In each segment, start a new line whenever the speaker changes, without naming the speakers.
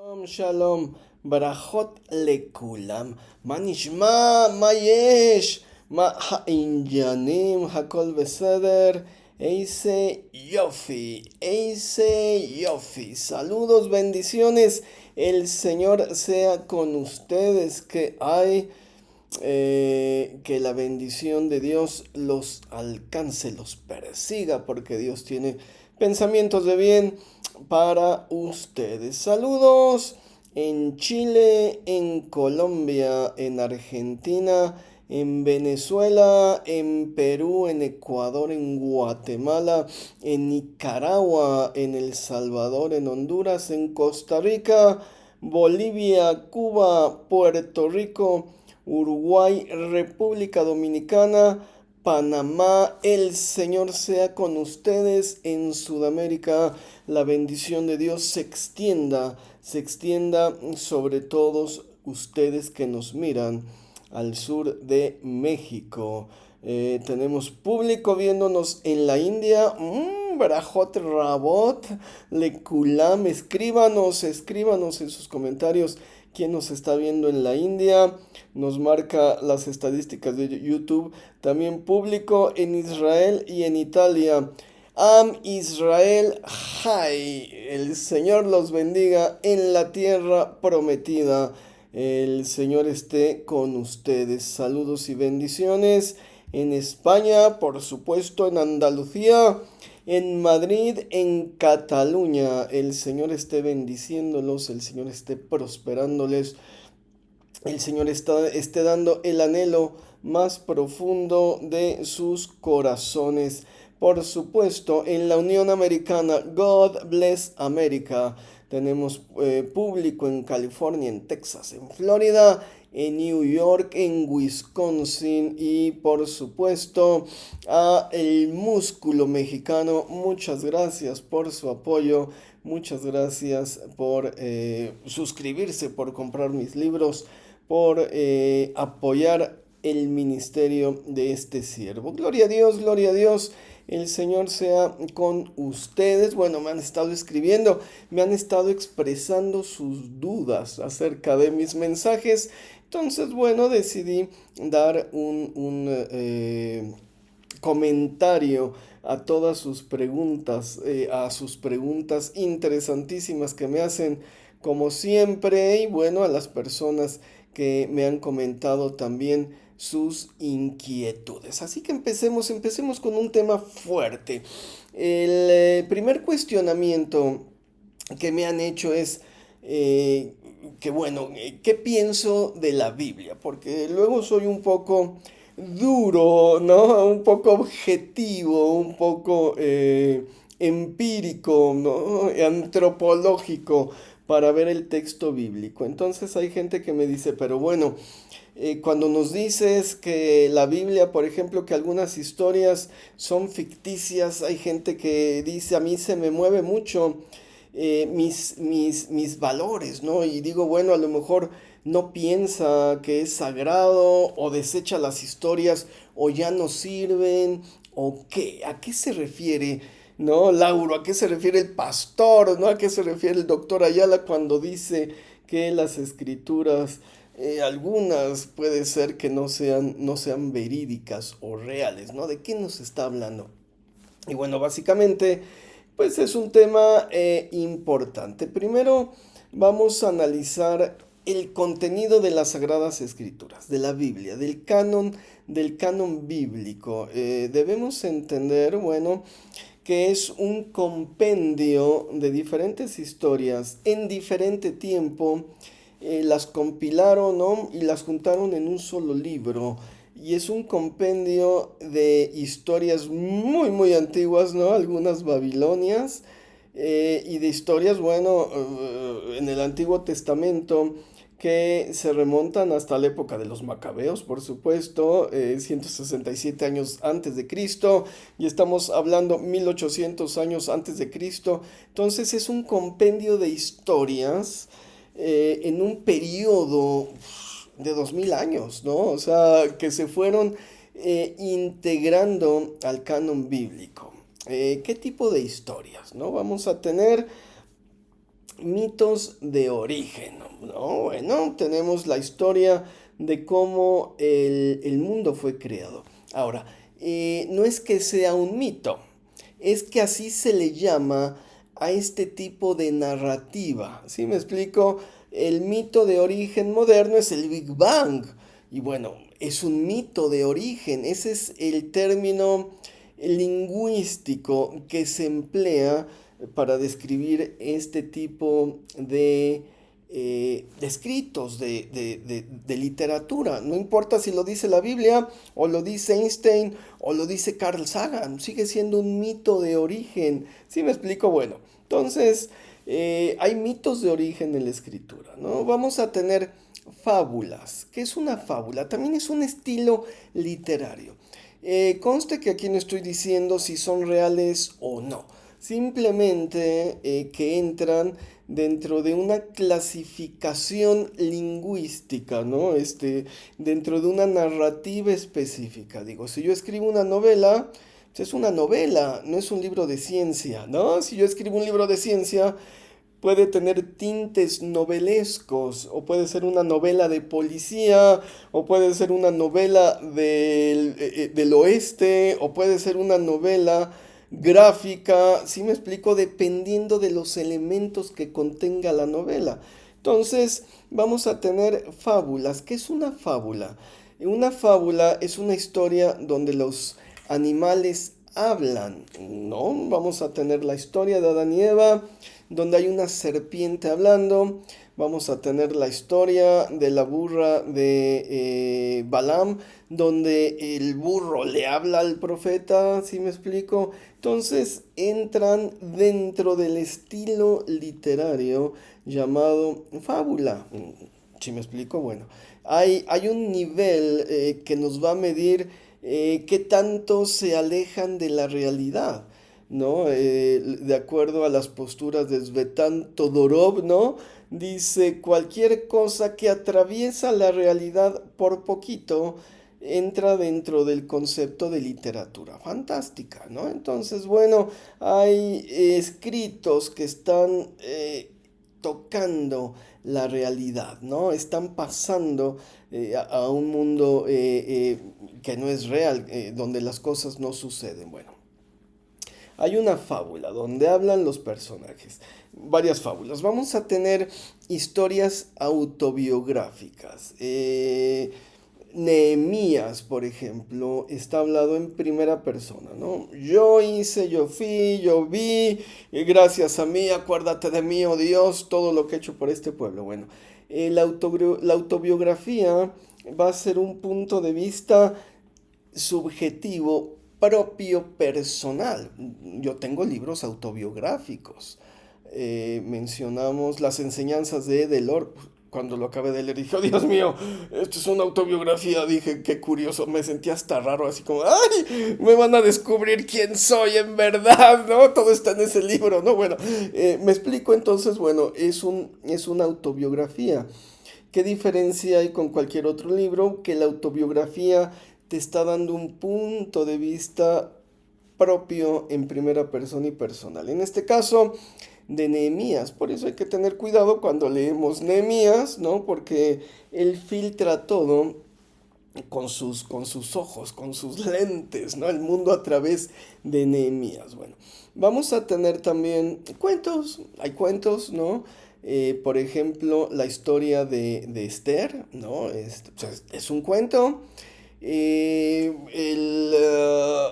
Shalom, Barajot Lekulam, Manishma, Mayesh, Ma Ha'inyanim, Hakol Beseder, Eise Yofi. Saludos, bendiciones. El Señor sea con ustedes. Que la bendición de Dios los alcance, los persiga, porque Dios tiene pensamientos de bien para ustedes. Saludos en Chile, en Colombia, en Argentina, en Venezuela, en Perú, en Ecuador, en Guatemala, en Nicaragua, en El Salvador, en Honduras, en Costa Rica, Bolivia, Cuba, Puerto Rico, Uruguay, República Dominicana, Panamá. El Señor sea con ustedes en Sudamérica. La bendición de Dios se extienda sobre todos ustedes que nos miran al sur de México. Tenemos público viéndonos en la India. Barajot Rabot, Lekulam, escríbanos en sus comentarios quién nos está viendo en la India. Nos marca las estadísticas de YouTube. También público en Israel y en Italia. Am Israel Jai. El Señor los bendiga en la tierra prometida. El Señor esté con ustedes. Saludos y bendiciones en España, por supuesto, en Andalucía, en Madrid, en Cataluña. El Señor esté bendiciéndolos, el Señor esté prosperándoles, el Señor esté dando el anhelo más profundo de sus corazones. Por supuesto, en la Unión Americana, God bless America. Tenemos público en California, en Texas, en Florida, en New York, en Wisconsin y por supuesto a el músculo mexicano. Muchas gracias por su apoyo, muchas gracias por suscribirse, por comprar mis libros, por apoyar el ministerio de este siervo. Gloria a Dios, gloria a Dios. El Señor sea con ustedes. Bueno, me han estado escribiendo, me han estado expresando sus dudas acerca de mis mensajes. Entonces, bueno, decidí dar un comentario a todas sus preguntas, a sus preguntas interesantísimas que me hacen como siempre, y bueno, a las personas que me han comentado también sus inquietudes. Así que empecemos con un tema fuerte. El primer cuestionamiento que me han hecho es ¿qué pienso de la Biblia? Porque luego soy un poco duro, ¿no? Un poco objetivo, un poco empírico, ¿no? Antropológico para ver el texto bíblico. Entonces hay gente que me dice, pero bueno, cuando nos dices que la Biblia, por ejemplo, que algunas historias son ficticias, hay gente que dice, a mí se me mueve mucho mis valores, ¿no? Y digo, bueno, a lo mejor no piensa que es sagrado o desecha las historias o ya no sirven o qué, ¿a qué se refiere? ¿No, Lauro? ¿A qué se refiere el pastor? ¿No? ¿A qué se refiere el doctor Ayala cuando dice que las escrituras, algunas puede ser que no sean verídicas o reales, ¿no? ¿De qué nos está hablando? Y bueno, básicamente, pues es un tema importante. Primero vamos a analizar el contenido de las Sagradas Escrituras, de la Biblia, del canon bíblico. Debemos entender, bueno, que es un compendio de diferentes historias en diferente tiempo. Las compilaron, ¿no? Y las juntaron en un solo libro. Y es un compendio de historias muy antiguas, ¿no? Algunas babilonias. Y de historias, bueno, en el Antiguo Testamento que se remontan hasta la época de los macabeos, por supuesto, 167 años antes de Cristo, y estamos hablando 1800 años antes de Cristo. Entonces es un compendio de historias en un periodo de 2000 años, ¿no? O sea, que se fueron integrando al canon bíblico. ¿Qué tipo de historias, no? Vamos a tener mitos de origen, ¿no? Bueno, tenemos la historia de cómo el mundo fue creado. Ahora, no es que sea un mito, es que así se le llama a este tipo de narrativa. ¿Sí me explico? El mito de origen moderno es el Big Bang. Y bueno, es un mito de origen. Ese es el término lingüístico que se emplea para describir este tipo de escritos, de literatura. No importa si lo dice la Biblia, o lo dice Einstein, o lo dice Carl Sagan, sigue siendo un mito de origen. ¿Sí me explico? Bueno, entonces hay mitos de origen en la escritura, ¿no? Vamos a tener fábulas. ¿Qué es una fábula? También es un estilo literario. Conste que aquí no estoy diciendo si son reales o no. Simplemente que entran dentro de una clasificación lingüística, ¿no? Dentro de una narrativa específica. Digo, si yo escribo una novela, pues es una novela, no es un libro de ciencia, ¿no? Si yo escribo un libro de ciencia, puede tener tintes novelescos, o puede ser una novela de policía, o puede ser una novela del oeste, o puede ser una novela gráfica, ¿sí me explico? Dependiendo de los elementos que contenga la novela. Entonces, vamos a tener fábulas. ¿Qué es una fábula? Una fábula es una historia donde los animales hablan, ¿no? Vamos a tener la historia de Adán y Eva, donde hay una serpiente hablando. Vamos a tener la historia de la burra de Balaam, donde el burro le habla al profeta, ¿sí me explico? Entonces entran dentro del estilo literario llamado fábula. ¿Sí me explico? Bueno, hay un nivel que nos va a medir qué tanto se alejan de la realidad, ¿no? De acuerdo a las posturas de Svetan Todorov, ¿no? Dice, cualquier cosa que atraviesa la realidad por poquito entra dentro del concepto de literatura fantástica, ¿no? Entonces, bueno, hay escritos que están tocando la realidad, ¿no? Están pasando a un mundo que no es real, donde las cosas no suceden. Bueno, hay una fábula donde hablan los personajes. Varias fábulas. Vamos a tener historias autobiográficas. Nehemías, por ejemplo, está hablado en primera persona, ¿no? Yo hice, yo fui, yo vi, y gracias a mí, acuérdate de mí, oh Dios, todo lo que he hecho por este pueblo. Bueno, la autobiografía va a ser un punto de vista subjetivo propio personal. Yo tengo libros autobiográficos. Mencionamos las enseñanzas de Delors. Cuando lo acabé de leer dije, oh Dios mío, esto es una autobiografía. Dije, qué curioso, me sentí hasta raro, así como, ay, me van a descubrir quién soy en verdad, ¿no? Todo está en ese libro, ¿no? Bueno, me explico entonces, bueno, es una autobiografía. ¿Qué diferencia hay con cualquier otro libro? Que la autobiografía te está dando un punto de vista propio en primera persona y personal. En este caso, de Nehemías. Por eso hay que tener cuidado cuando leemos Nehemías, ¿no? Porque él filtra todo con sus ojos, con sus lentes, ¿no? El mundo a través de Nehemías. Bueno, vamos a tener también cuentos, hay cuentos, ¿no? Por ejemplo, la historia de Esther, ¿no? Pues, es un cuento. El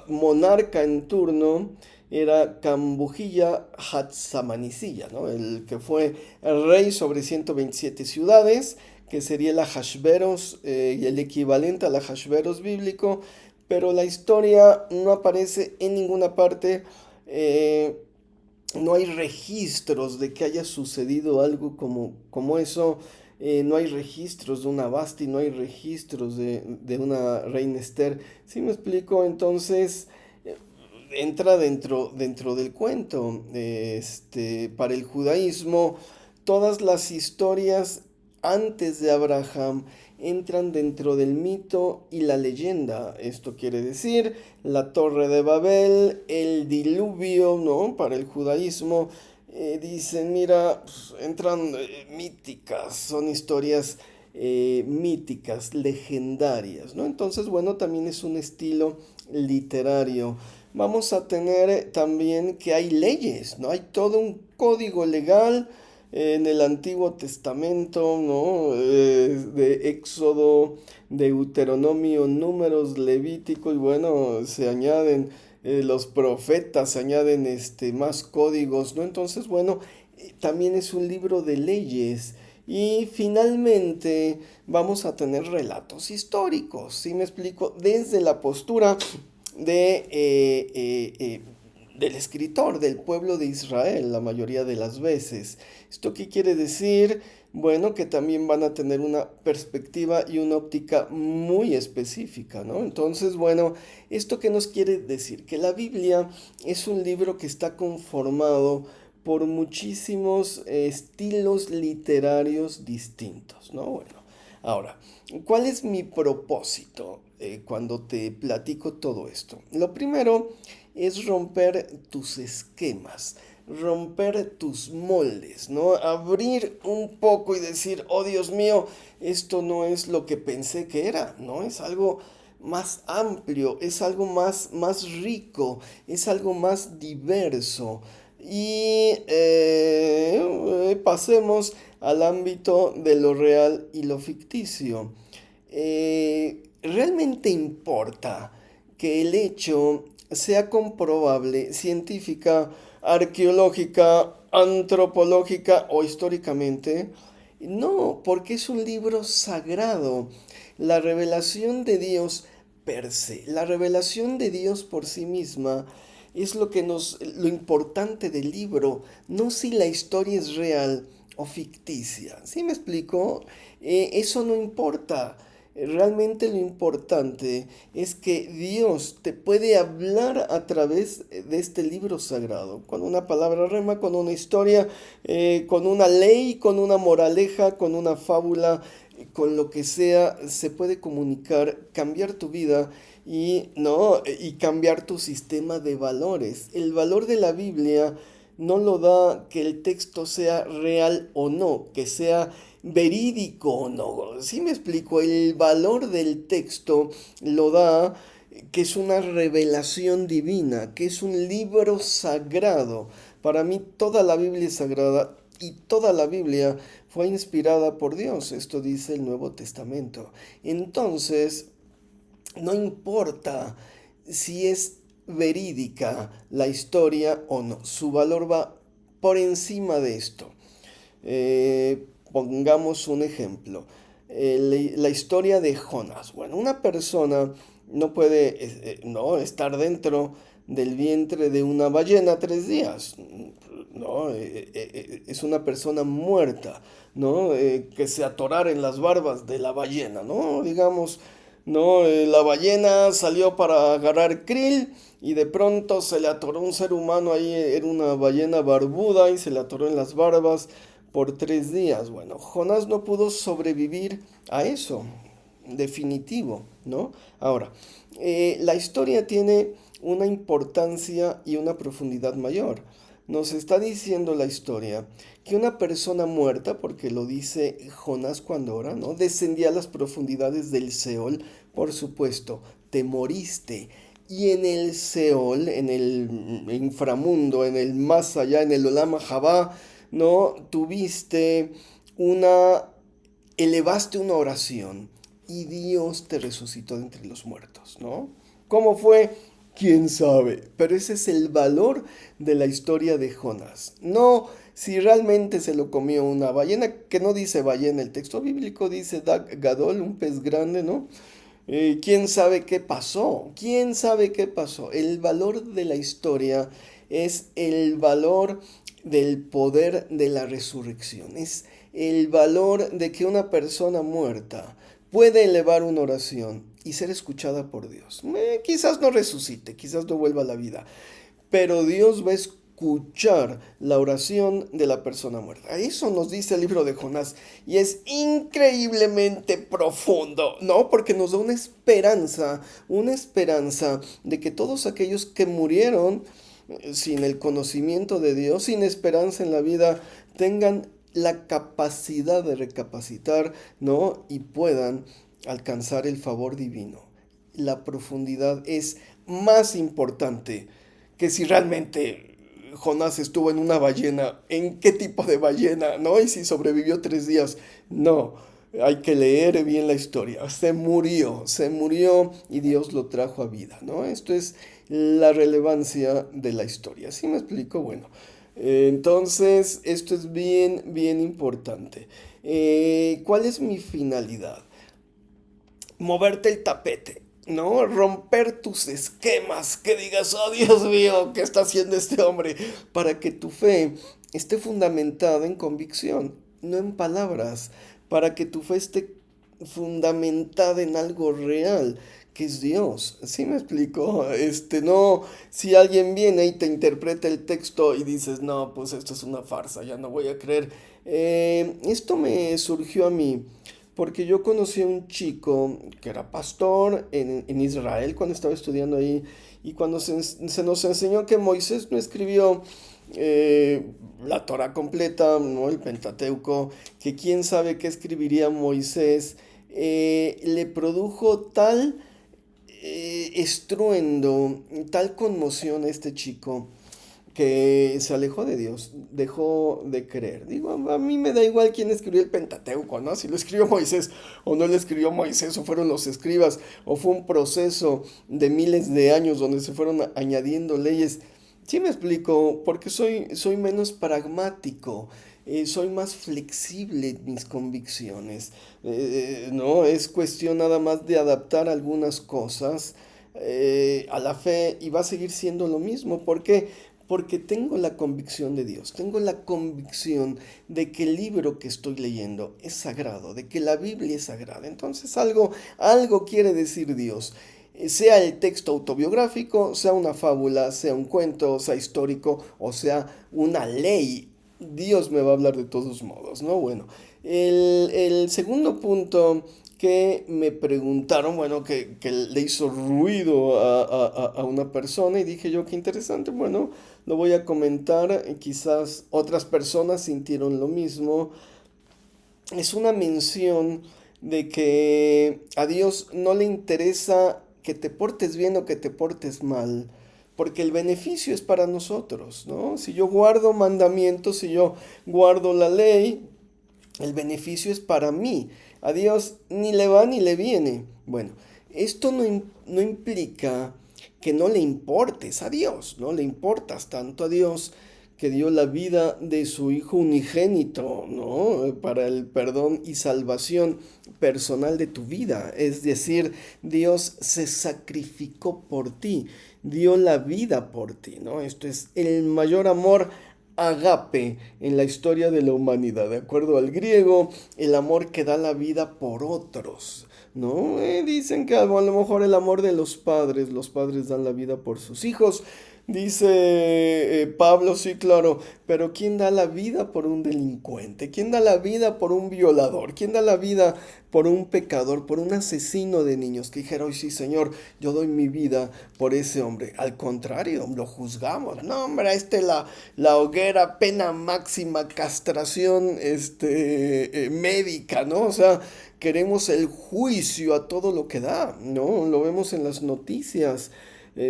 monarca en turno era Cambujilla Hatzamanisilla, ¿no? El que fue el rey sobre 127 ciudades, que sería el Ahasveros y el equivalente al Ahasveros bíblico, pero la historia no aparece en ninguna parte. No hay registros de que haya sucedido algo como eso. No hay registros de una Basti, no hay registros de una reina Esther. ¿Sí me explico? Entonces entra dentro del cuento. Para el judaísmo, todas las historias antes de Abraham entran dentro del mito y la leyenda. Esto quiere decir la Torre de Babel, el diluvio, ¿no? Para el judaísmo, dicen, mira, pues, entran míticas, son historias míticas, legendarias, ¿no? Entonces, bueno, también es un estilo literario. Vamos a tener también que hay leyes, ¿no? Hay todo un código legal en el Antiguo Testamento, ¿no? De Éxodo, Deuteronomio, Números, Levítico, y bueno, se añaden los profetas, se añaden más códigos, ¿no? Entonces, bueno, también es un libro de leyes. Y finalmente vamos a tener relatos históricos, ¿sí me explico? Desde la postura de, del escritor, del pueblo de Israel, la mayoría de las veces. ¿Esto qué quiere decir? Bueno, que también van a tener una perspectiva y una óptica muy específica, ¿no? Entonces, bueno, ¿esto qué nos quiere decir? Que la Biblia es un libro que está conformado por muchísimos estilos literarios distintos, ¿no? Bueno, ahora, ¿cuál es mi propósito cuando te platico todo esto? Lo primero es romper tus esquemas, romper tus moldes, ¿no? Abrir un poco y decir, oh Dios mío, esto no es lo que pensé que era, ¿no? Es algo más amplio, es algo más rico, es algo más diverso. Y pasemos al ámbito de lo real y lo ficticio. ¿Realmente importa que el hecho sea comprobable científica, arqueológica, antropológica o históricamente? No, porque es un libro sagrado. La revelación de Dios per se, la revelación de Dios por sí misma es lo importante del libro, no si la historia es real o ficticia. ¿Sí me explico? Eso no importa. Realmente lo importante es que Dios te puede hablar a través de este libro sagrado, con una palabra rema, con una historia, con una ley, con una moraleja, con una fábula, con lo que sea, se puede comunicar, cambiar tu vida y no y cambiar tu sistema de valores. El valor de la Biblia no lo da que el texto sea real o no, que sea verídico o no. ¿Sí me explico? El valor del texto lo da que es una revelación divina, que es un libro sagrado. Para mí toda la Biblia es sagrada y toda la Biblia fue inspirada por Dios. Esto dice el Nuevo Testamento. Entonces, no importa si es verídica la historia o no, su valor va por encima de esto. Pongamos un ejemplo. La historia de Jonás. Bueno, una persona no puede no, estar dentro del vientre de una ballena 3 días. No, es una persona muerta, ¿no? Que se atorara en las barbas de la ballena, ¿no? Digamos, ¿no? La ballena salió para agarrar krill y de pronto se le atoró un ser humano ahí, era una ballena barbuda y se le atoró en las barbas por 3 días. Bueno, Jonás no pudo sobrevivir a eso, definitivo, ¿no? Ahora, la historia tiene una importancia y una profundidad mayor. Nos está diciendo la historia que una persona muerta, porque lo dice Jonás cuando ora, ¿no? Descendía a las profundidades del Seol, por supuesto, te moriste. Y en el Seol, en el inframundo, en el más allá, en el Olam Jabá, ¿no? Una, elevaste una oración y Dios te resucitó de entre los muertos, ¿no? ¿Cómo fue? ¿Quién sabe? Pero ese es el valor de la historia de Jonás. No si realmente se lo comió una ballena, que no dice ballena, el texto bíblico dice Dag Gadol, un pez grande, ¿no? ¿Quién sabe qué pasó? ¿Quién sabe qué pasó? El valor de la historia es el valor del poder de la resurrección. Es el valor de que una persona muerta puede elevar una oración y ser escuchada por Dios. Quizás no resucite, quizás no vuelva a la vida, pero Dios va a escuchar la oración de la persona muerta. Eso nos dice el libro de Jonás y es increíblemente profundo, ¿no? Porque nos da una esperanza de que todos aquellos que murieron sin el conocimiento de Dios, sin esperanza en la vida, tengan la capacidad de recapacitar, ¿no? Y puedan alcanzar el favor divino. La profundidad es más importante que si realmente Jonás estuvo en una ballena, en qué tipo de ballena, ¿no? Y si sobrevivió 3 días. No, hay que leer bien la historia. Se murió y Dios lo trajo a vida, ¿no? Esto es la relevancia de la historia. ¿Sí me explico? Bueno, entonces esto es bien, bien importante. ¿Cuál es mi finalidad? Moverte el tapete, ¿no? Romper tus esquemas, que digas, oh Dios mío, ¿qué está haciendo este hombre? Para que tu fe esté fundamentada en convicción, no en palabras, para que tu fe esté fundamentada en algo real, que es Dios. ¿Sí me explico? No, si alguien viene y te interpreta el texto y dices, no, pues esto es una farsa, ya no voy a creer. Esto me surgió a mí porque yo conocí a un chico que era pastor en Israel cuando estaba estudiando ahí y cuando se nos enseñó que Moisés no escribió la Torah completa, ¿no? El Pentateuco, que quién sabe qué escribiría Moisés, le produjo tal estruendo, tal conmoción a este chico que se alejó de Dios, dejó de creer. Digo, a mí me da igual quién escribió el Pentateuco, ¿no? Si lo escribió Moisés o no lo escribió Moisés, o fueron los escribas, o fue un proceso de miles de años donde se fueron añadiendo leyes. Sí me explico, porque soy menos pragmático, soy más flexible en mis convicciones. No, es cuestión nada más de adaptar algunas cosas a la fe y va a seguir siendo lo mismo. ¿Por qué? Porque tengo la convicción de Dios, tengo la convicción de que el libro que estoy leyendo es sagrado, de que la Biblia es sagrada. Entonces algo quiere decir Dios. Sea el texto autobiográfico, sea una fábula, sea un cuento, sea histórico o sea una ley, Dios me va a hablar de todos modos, ¿no? Bueno, el segundo punto que me preguntaron, bueno, que le hizo ruido a una persona y dije yo, qué interesante, bueno, lo voy a comentar, quizás otras personas sintieron lo mismo. Es una mención de que a Dios no le interesa que te portes bien o que te portes mal, porque el beneficio es para nosotros, ¿no? Si yo guardo mandamientos, si yo guardo la ley, el beneficio es para mí. A Dios ni le va ni le viene. Bueno, esto no implica que no le importes a Dios, no le importas tanto a Dios que dio la vida de su Hijo unigénito, ¿no? Para el perdón y salvación personal de tu vida. Es decir, Dios se sacrificó por ti, dio la vida por ti, ¿no? Esto es el mayor amor agape en la historia de la humanidad. De acuerdo al griego, el amor que da la vida por otros. ¿No? Dicen que a lo mejor el amor de los padres dan la vida por sus hijos. Dice Pablo, sí, claro, pero ¿quién da la vida por un delincuente? ¿Quién da la vida por un violador? ¿Quién da la vida por un pecador, por un asesino de niños? Que dijera, hoy sí, Señor, yo doy mi vida por ese hombre. Al contrario, lo juzgamos. No, hombre, la hoguera, pena máxima, castración médica, ¿no? O sea, queremos el juicio a todo lo que da, ¿no? Lo vemos en las noticias.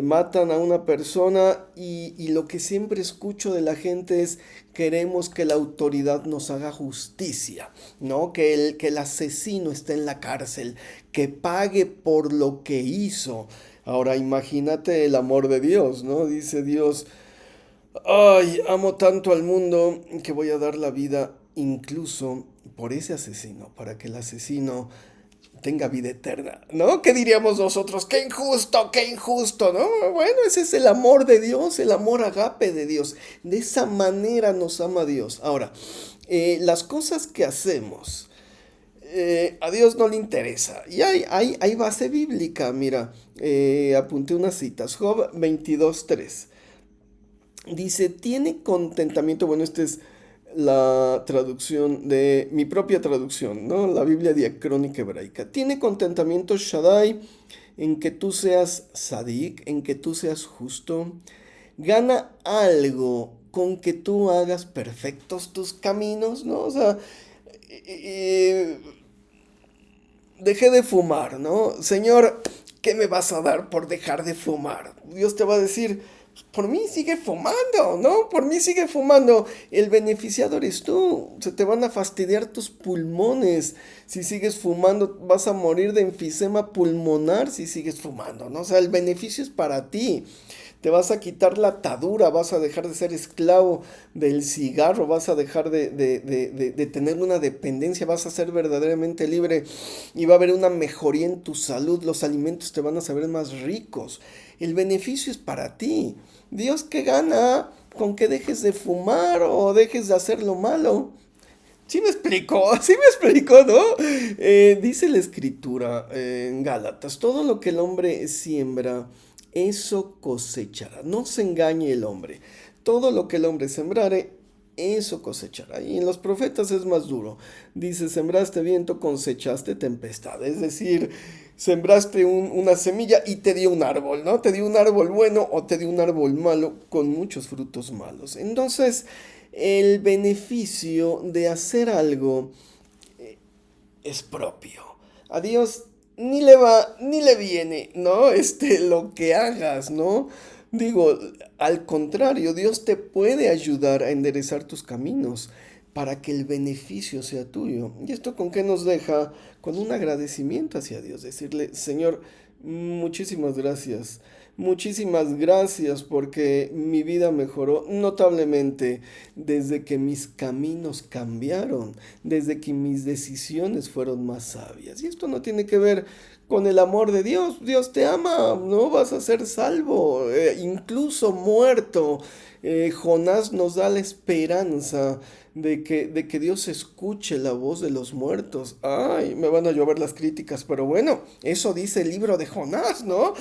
Matan a una persona y lo que siempre escucho de la gente es queremos que la autoridad nos haga justicia, ¿no? Que el asesino esté en la cárcel, que pague por lo que hizo. Ahora imagínate el amor de Dios, ¿no? Dice Dios, ay, amo tanto al mundo que voy a dar la vida incluso por ese asesino, para que el asesino tenga vida eterna, ¿no? ¿Qué diríamos nosotros? Qué injusto, ¿no? Bueno, ese es el amor de Dios, el amor agape de Dios. De esa manera nos ama Dios. Ahora, las cosas que hacemos, a Dios no le interesa. Y hay base bíblica, mira, apunté unas citas. Job 22:3. Dice, tiene contentamiento, bueno, esta es la traducción de mi propia traducción, ¿no? La Biblia diacrónica hebraica. Tiene contentamiento Shaddai en que tú seas sadik, en que tú seas justo, ¿Gana algo con que tú hagas perfectos tus caminos, no? O sea, eh, dejé de fumar, ¿no? Señor, ¿qué me vas a dar por dejar de fumar? Dios te va a decir, por mí sigue fumando, ¿no? Por mí sigue fumando. El beneficiado eres tú. Se te van a fastidiar tus pulmones. Si sigues fumando, vas a morir de enfisema pulmonar si sigues fumando, ¿no? O sea, el beneficio es para ti. Te vas a quitar la atadura, vas a dejar de ser esclavo del cigarro, vas a dejar de tener una dependencia, vas a ser verdaderamente libre y va a haber una mejoría en tu salud, los alimentos te van a saber más ricos. El beneficio es para ti. Dios, ¿qué gana con que dejes de fumar o dejes de hacer lo malo? Sí me explicó, ¿no? Dice la escritura en Gálatas, todo lo que el hombre siembra, eso cosechará. No se engañe el hombre. Todo lo que el hombre sembrare, eso cosechará. Y en los profetas es más duro. Dice, sembraste viento, cosechaste tempestad. Es decir, sembraste una semilla y te dio un árbol, ¿no? Te dio un árbol bueno o te dio un árbol malo con muchos frutos malos. Entonces, el beneficio de hacer algo es propio. A Dios ni le va ni le viene, ¿no? Lo que hagas, ¿no? Digo, al contrario, Dios te puede ayudar a enderezar tus caminos para que el beneficio sea tuyo. ¿Y esto con qué nos deja? Con un agradecimiento hacia Dios. Decirle, Señor, muchísimas gracias. Muchísimas gracias porque mi vida mejoró notablemente desde que mis caminos cambiaron, desde que mis decisiones fueron más sabias. Y esto no tiene que ver con el amor de Dios. Dios te ama, no vas a ser salvo, incluso muerto. Jonás nos da la esperanza de que Dios escuche la voz de los muertos. Ay, me van a llover las críticas, pero bueno, eso dice el libro de Jonás, ¿no?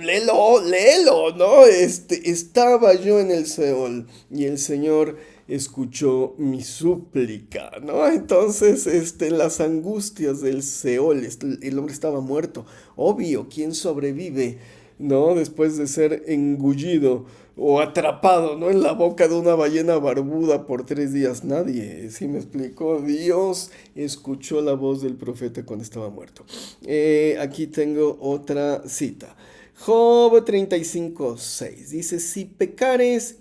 Léelo, léelo, ¿no? Estaba yo en el Seol y el Señor escuchó mi súplica, ¿no? Entonces, en las angustias del Seol, el hombre estaba muerto. Obvio, ¿quién sobrevive, ¿no? Después de ser engullido o atrapado, ¿no? En la boca de una ballena barbuda por 3 días. Nadie, ¿sí me explicó? Dios escuchó la voz del profeta cuando estaba muerto. Aquí tengo otra cita. Job 35:6 dice, si pecares,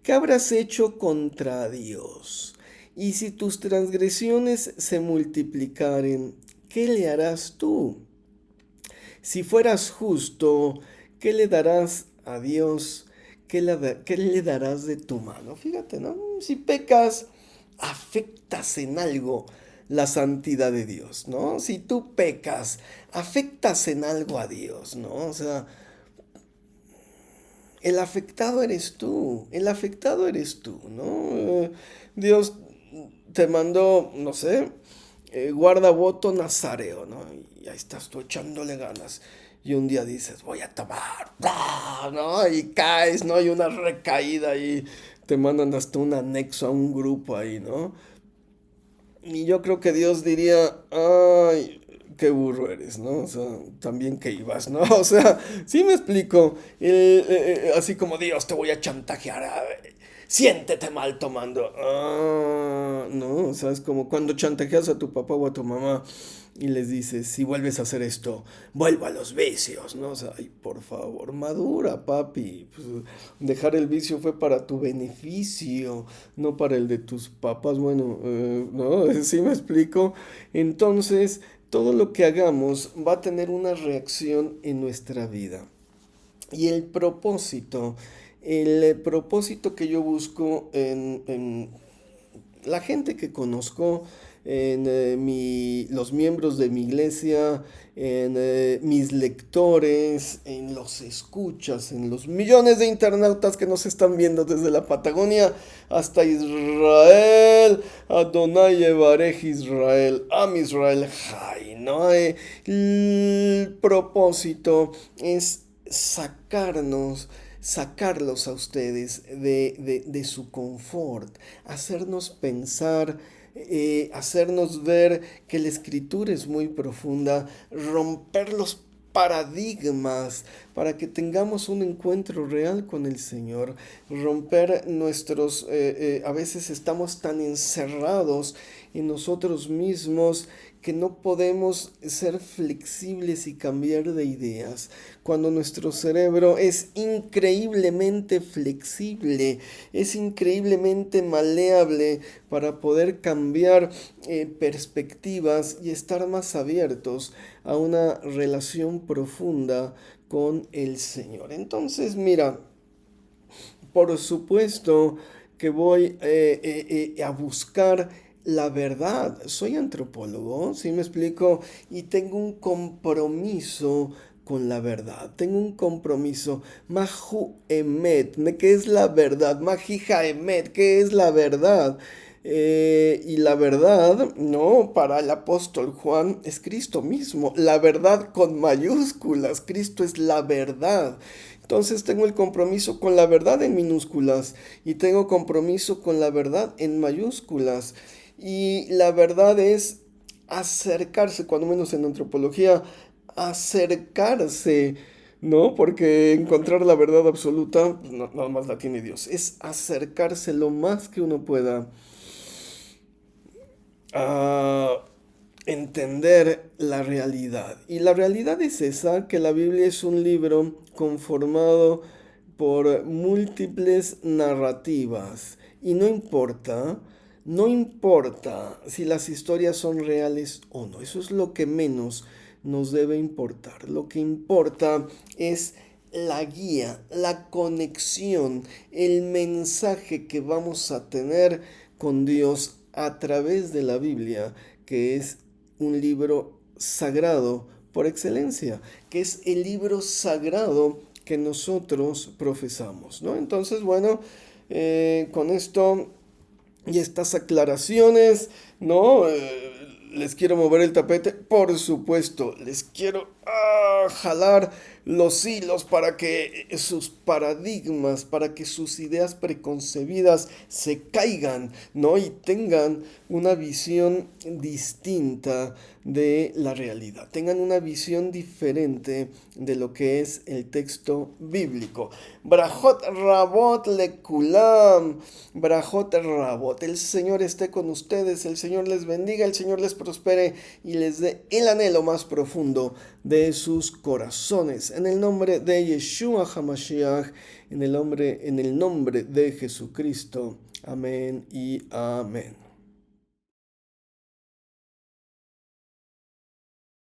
¿qué habrás hecho contra Dios? Y si tus transgresiones se multiplicaren, ¿qué le harás tú? Si fueras justo, ¿qué le darás a Dios? ¿Qué le darás de tu mano? Fíjate, ¿no? Si pecas, afectas en algo la santidad de Dios, ¿no? Si tú pecas, afectas en algo a Dios, ¿no? O sea, el afectado eres tú, el afectado eres tú, ¿no? Dios te mandó, no sé, guarda voto nazareo, ¿no? Y ahí estás tú echándole ganas. Y un día dices, voy a tomar, ¡ah! ¿No? Y caes, ¿no? Hay una recaída y te mandan hasta un anexo a un grupo ahí, ¿no? Y yo creo que Dios diría, ay, qué burro eres, ¿no? O sea, también que ibas, ¿no? O sea, sí me explico. Así como Dios, te voy a chantajear. Siéntete mal tomando. Ah, no, o sea, es como cuando chantajeas a tu papá o a tu mamá y les dices, si vuelves a hacer esto, vuelvo a los vicios, ¿no? O sea, ay, por favor, madura, papi. Pues, dejar el vicio fue para tu beneficio, no para el de tus papás. Bueno, ¿no? ¿Sí me explico? Entonces, todo lo que hagamos va a tener una reacción en nuestra vida. Y el propósito que yo busco en la gente que conozco, en los miembros de mi iglesia, en mis lectores, en los escuchas, en los millones de internautas que nos están viendo desde la Patagonia hasta Israel, Adonai Evarej Israel, Am Israel Jai, ¿no? El propósito es sacarlos a ustedes de su confort, hacernos pensar, hacernos ver que la escritura es muy profunda, romper los paradigmas para que tengamos un encuentro real con el Señor, romper nuestros, a veces estamos tan encerrados en nosotros mismos que no podemos ser flexibles y cambiar de ideas, cuando nuestro cerebro es increíblemente flexible, es increíblemente maleable para poder cambiar perspectivas y estar más abiertos a una relación profunda con el Señor. Entonces, mira, por supuesto que voy a buscar la verdad. Soy antropólogo, ¿sí me explico? Y tengo un compromiso con la verdad. Tengo un compromiso. Mahu emet, ¿qué es la verdad? Majija emet, ¿qué es la verdad? Y la verdad, no, para el apóstol Juan es Cristo mismo. La verdad con mayúsculas. Cristo es la verdad. Entonces tengo el compromiso con la verdad en minúsculas y tengo compromiso con la verdad en mayúsculas. Y la verdad es acercarse, cuando menos en antropología, acercarse, ¿no? Porque encontrar la verdad absoluta, pues, no, nada más la tiene Dios. Es acercarse lo más que uno pueda a entender la realidad. Y la realidad es esa, que la Biblia es un libro conformado por múltiples narrativas. Y no importa si las historias son reales o no. Eso es lo que menos nos debe importar. Lo que importa es la guía, la conexión, el mensaje que vamos a tener con Dios a través de la Biblia, que es un libro sagrado por excelencia, que es el libro sagrado que nosotros profesamos, ¿no? Entonces, bueno, con esto y estas aclaraciones, ¿no? Les quiero mover el tapete, por supuesto, les quiero jalar los hilos para que sus paradigmas, para que sus ideas preconcebidas se caigan, ¿no? Y tengan una visión distinta de la realidad, tengan una visión diferente de lo que es el texto bíblico. Brajot Rabot Lekulam, Brajot Rabot. El Señor esté con ustedes, el Señor les bendiga, el Señor les prospere y les dé el anhelo más profundo de sus corazones. En el nombre de Yeshua HaMashiach, en el nombre de Jesucristo. Amén y amén.